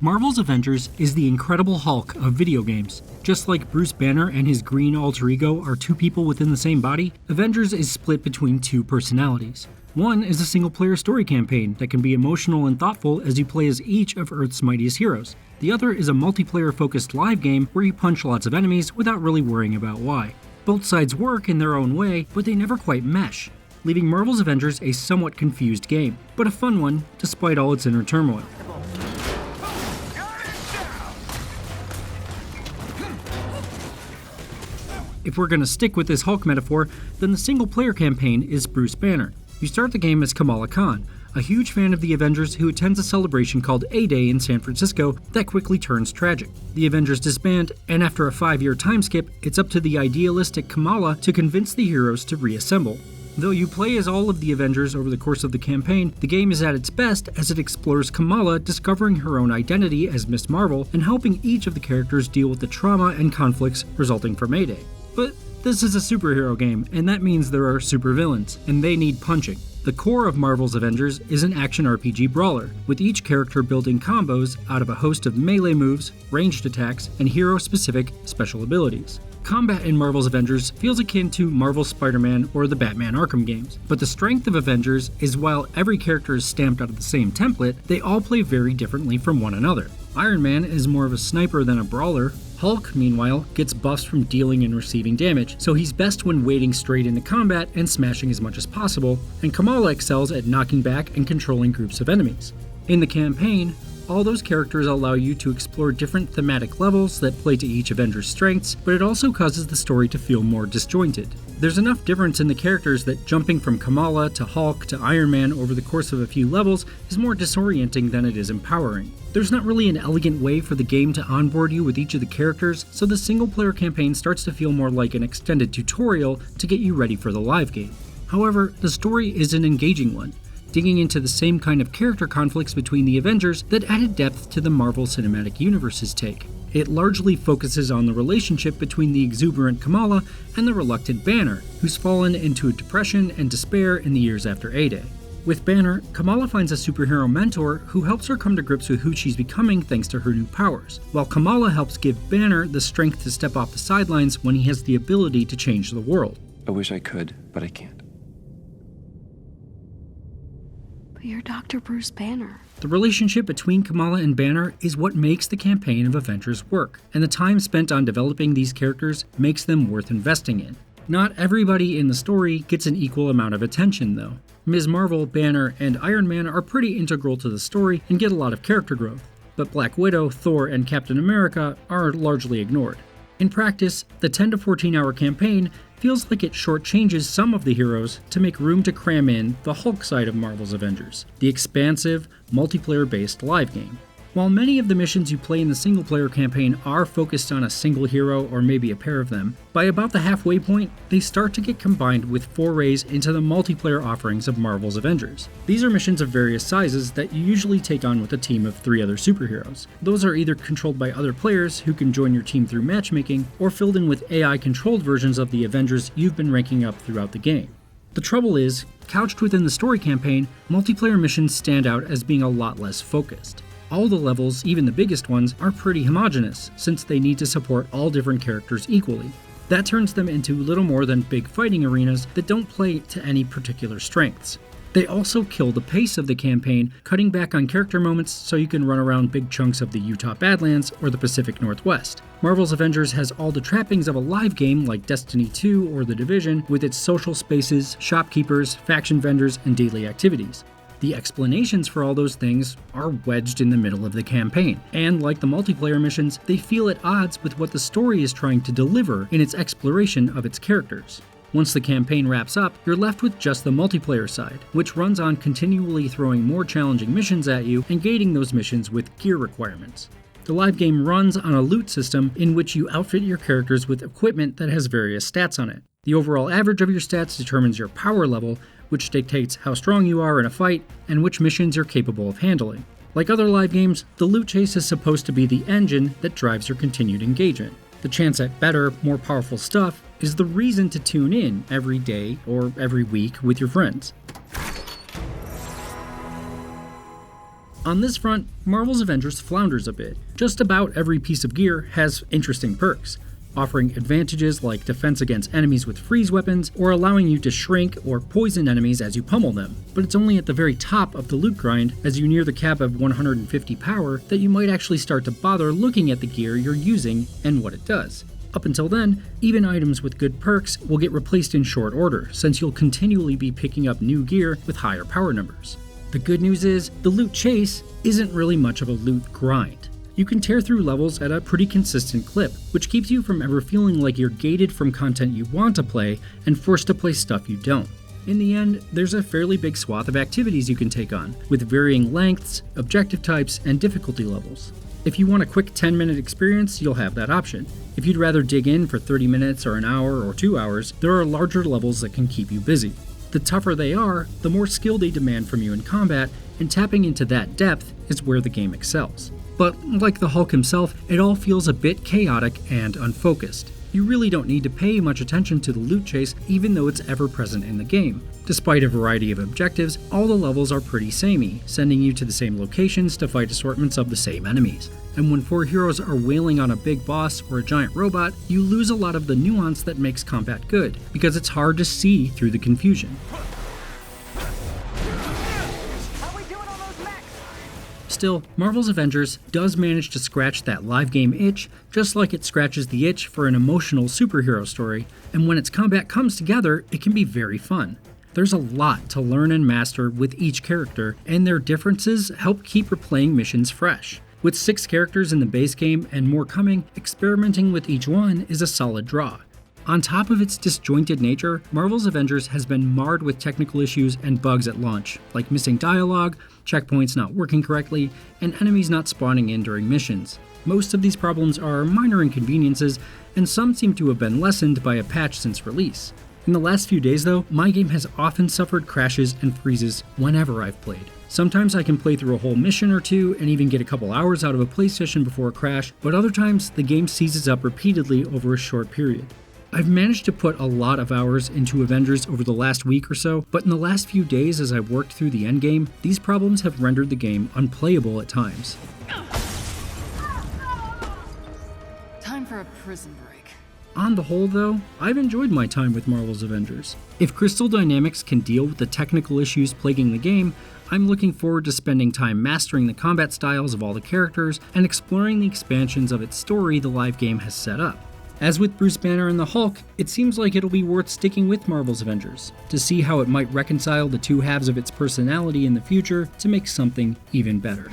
Marvel's Avengers is the Incredible Hulk of video games. Just like Bruce Banner and his green alter ego are two people within the same body, Avengers is split between two personalities. One is a single-player story campaign that can be emotional and thoughtful as you play as each of Earth's mightiest heroes. The other is a multiplayer-focused live game where you punch lots of enemies without really worrying about why. Both sides work in their own way, but they never quite mesh, leaving Marvel's Avengers a somewhat confused game, but a fun one despite all its inner turmoil. If we're going to stick with this Hulk metaphor, then the single-player campaign is Bruce Banner. You start the game as Kamala Khan, a huge fan of the Avengers who attends a celebration called A-Day in San Francisco that quickly turns tragic. The Avengers disband, and after a 5-year time skip, it's up to the idealistic Kamala to convince the heroes to reassemble. Though you play as all of the Avengers over the course of the campaign, the game is at its best as it explores Kamala discovering her own identity as Miss Marvel and helping each of the characters deal with the trauma and conflicts resulting from A-Day. But this is a superhero game, and that means there are supervillains, and they need punching. The core of Marvel's Avengers is an action RPG brawler, with each character building combos out of a host of melee moves, ranged attacks, and hero-specific special abilities. Combat in Marvel's Avengers feels akin to Marvel's Spider-Man or the Batman Arkham games, but the strength of Avengers is while every character is stamped out of the same template, they all play very differently from one another. Iron Man is more of a sniper than a brawler. Hulk, meanwhile, gets buffs from dealing and receiving damage, so he's best when wading straight into combat and smashing as much as possible, and Kamala excels at knocking back and controlling groups of enemies. In the campaign, all those characters allow you to explore different thematic levels that play to each Avenger's strengths, but it also causes the story to feel more disjointed. There's enough difference in the characters that jumping from Kamala to Hulk to Iron Man over the course of a few levels is more disorienting than it is empowering. There's not really an elegant way for the game to onboard you with each of the characters, so the single-player campaign starts to feel more like an extended tutorial to get you ready for the live game. However, the story is an engaging one, digging into the same kind of character conflicts between the Avengers that added depth to the Marvel Cinematic Universe's take. It largely focuses on the relationship between the exuberant Kamala and the reluctant Banner, who's fallen into a depression and despair in the years after A-Day. With Banner, Kamala finds a superhero mentor who helps her come to grips with who she's becoming thanks to her new powers, while Kamala helps give Banner the strength to step off the sidelines when he has the ability to change the world. I wish I could, but I can't. But you're Dr. Bruce Banner. The relationship between Kamala and Banner is what makes the campaign of Avengers work, and the time spent on developing these characters makes them worth investing in. Not everybody in the story gets an equal amount of attention, though. Ms. Marvel, Banner, and Iron Man are pretty integral to the story and get a lot of character growth, but Black Widow, Thor, and Captain America are largely ignored. In practice, the 10 to 14 hour campaign feels like it shortchanges some of the heroes to make room to cram in the Hulk side of Marvel's Avengers, the expansive, multiplayer-based live game. While many of the missions you play in the single-player campaign are focused on a single hero or maybe a pair of them, by about the halfway point, they start to get combined with forays into the multiplayer offerings of Marvel's Avengers. These are missions of various sizes that you usually take on with a team of 3 other superheroes. Those are either controlled by other players who can join your team through matchmaking, or filled in with AI-controlled versions of the Avengers you've been ranking up throughout the game. The trouble is, couched within the story campaign, multiplayer missions stand out as being a lot less focused. All the levels, even the biggest ones, are pretty homogenous, since they need to support all different characters equally. That turns them into little more than big fighting arenas that don't play to any particular strengths. They also kill the pace of the campaign, cutting back on character moments so you can run around big chunks of the Utah Badlands or the Pacific Northwest. Marvel's Avengers has all the trappings of a live game like Destiny 2 or The Division, with its social spaces, shopkeepers, faction vendors, and daily activities. The explanations for all those things are wedged in the middle of the campaign, and like the multiplayer missions, they feel at odds with what the story is trying to deliver in its exploration of its characters. Once the campaign wraps up, you're left with just the multiplayer side, which runs on continually throwing more challenging missions at you and gating those missions with gear requirements. The live game runs on a loot system in which you outfit your characters with equipment that has various stats on it. The overall average of your stats determines your power level, which dictates how strong you are in a fight and which missions you're capable of handling. Like other live games, the loot chase is supposed to be the engine that drives your continued engagement. The chance at better, more powerful stuff is the reason to tune in every day or every week with your friends. On this front, Marvel's Avengers flounders a bit. Just about every piece of gear has interesting perks, offering advantages like defense against enemies with freeze weapons, or allowing you to shrink or poison enemies as you pummel them. But it's only at the very top of the loot grind, as you near the cap of 150 power, that you might actually start to bother looking at the gear you're using and what it does. Up until then, even items with good perks will get replaced in short order, since you'll continually be picking up new gear with higher power numbers. The good news is, the loot chase isn't really much of a loot grind. You can tear through levels at a pretty consistent clip, which keeps you from ever feeling like you're gated from content you want to play and forced to play stuff you don't. In the end, there's a fairly big swath of activities you can take on, with varying lengths, objective types, and difficulty levels. If you want a quick 10-minute experience, you'll have that option. If you'd rather dig in for 30 minutes or an hour or 2 hours, there are larger levels that can keep you busy. The tougher they are, the more skill they demand from you in combat, and tapping into that depth is where the game excels. But like the Hulk himself, it all feels a bit chaotic and unfocused. You really don't need to pay much attention to the loot chase, even though it's ever present in the game. Despite a variety of objectives, all the levels are pretty samey, sending you to the same locations to fight assortments of the same enemies. And when 4 heroes are wailing on a big boss or a giant robot, you lose a lot of the nuance that makes combat good, because it's hard to see through the confusion. Still, Marvel's Avengers does manage to scratch that live game itch, just like it scratches the itch for an emotional superhero story, and when its combat comes together, it can be very fun. There's a lot to learn and master with each character, and their differences help keep replaying missions fresh. With 6 characters in the base game and more coming, experimenting with each one is a solid draw. On top of its disjointed nature, Marvel's Avengers has been marred with technical issues and bugs at launch, like missing dialogue, checkpoints not working correctly, and enemies not spawning in during missions. Most of these problems are minor inconveniences, and some seem to have been lessened by a patch since release. In the last few days though, my game has often suffered crashes and freezes whenever I've played. Sometimes I can play through a whole mission or two and even get a couple hours out of a play session before a crash, but other times the game seizes up repeatedly over a short period. I've managed to put a lot of hours into Avengers over the last week or so, but in the last few days as I've worked through the endgame, these problems have rendered the game unplayable at times. Time for a prison break. On the whole though, I've enjoyed my time with Marvel's Avengers. If Crystal Dynamics can deal with the technical issues plaguing the game, I'm looking forward to spending time mastering the combat styles of all the characters and exploring the expansions of its story the live game has set up. As with Bruce Banner and the Hulk, it seems like it'll be worth sticking with Marvel's Avengers, to see how it might reconcile the two halves of its personality in the future to make something even better.